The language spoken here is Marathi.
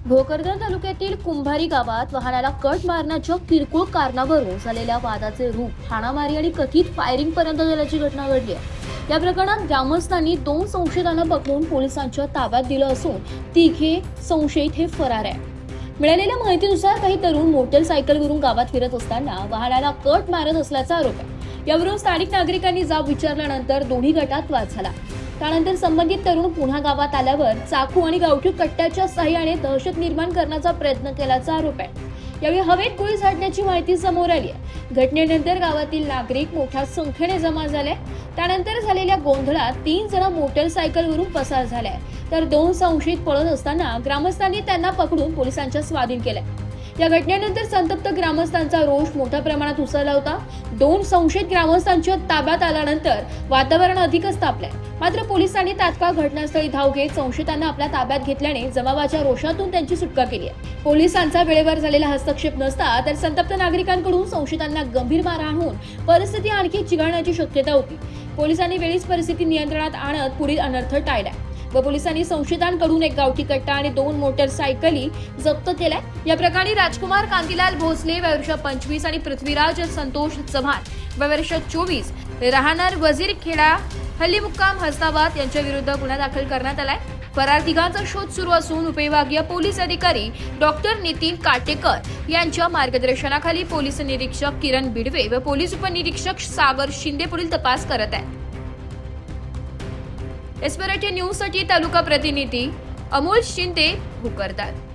भोकरदन तालुक्यातील कुंभारी गावात वाहनाला कट मारण्याच्या किरकोळ कारणावरून झालेल्या वादाचे रूप हाणामारी आणि कथित फायरिंग पर्यंत गेल्याची घटना घडली आहे। या प्रकरणात ग्रामस्थांनी 2 संशयितांना पकडून पोलिसांच्या ताब्यात दिलं असून तिघे संशयित हे फरार आहे। मिळालेल्या माहितीनुसार काही तरुण मोटरसायकलवरून गावात फिरत असताना वाहनाला कट मारत असल्याचा आरोप आहे। यावरून स्थानिक नागरिकांनी जाब विचारल्यानंतर दोन्ही गटात वाद झाला। त्यानंतर संबंधित तरुण पुन्हा गावात आल्यावर चाकू आणि गावठी कट्ट्याच्या साहाय्याने दहशत निर्माण करण्याचा प्रयत्न केल्याचा आरोप आहे। यावेळी हवेत गोळी झाडण्याची माहिती समोर आली आहे। घटनेनंतर गावातील नागरिक मोठ्या संख्येने जमा झाले। त्यानंतर झालेल्या गोंधळात 3 जण मोटरसायकलवरून पसार झाले, तर 2 संशयित पळत असताना ग्रामस्थांनी त्यांना पकडून पोलिसांच्या स्वाधीन केले। या घटनेनंतर संतप्त ग्रामस्थांचा रोष मोठ्या प्रमाणात उसळला होता। 2 संशयित ग्रामस्थांच्या ताब्यात आल्यानंतर वातावरण अधिकच तापले। मात्र पोलिसांनी तात्काळ घटनास्थळी धाव घेत संशयितांना आपल्या ताब्यात घेतल्याने जमावाच्या रोषातून त्यांची सुटका केली आहे। पोलिसांचा वेळेवर झालेला हस्तक्षेप नसता तर संतप्त नागरिकांकडून संशयितांना गंभीर मारहाण होऊन परिस्थिती आणखी चिघळण्याची शक्यता होती। पोलिसांनी वेळीच परिस्थिती नियंत्रणात आणत पुढील अनर्थ टाळला व पोलिसांनी संशयितांकडून 1 गावठी कट्टा आणि 2 मोटरसायकली जप्त केल्या। या प्रकरणी राजकुमार कांतीलाल भोसले वर्ष 25 आणि पृथ्वीराज संतोष चव्हाण वर्ष 24 राहणार वजीरखेडा हल्ली मुक्काम हस्ताबाद यांच्या विरुद्ध गुन्हा दाखल करण्यात आलाय। फरार तिघांचा शोध सुरू असून उपविभागीय पोलीस अधिकारी डॉक्टर नितीन काटेकर यांच्या मार्गदर्शनाखाली पोलीस निरीक्षक किरण बिडवे व पोलीस उपनिरीक्षक सागर शिंदे पुढील तपास करत आहेत। एसपीआरटी न्यूज साठी तालुका प्रतिनिधी अमोल शिंदे, भोकरदन।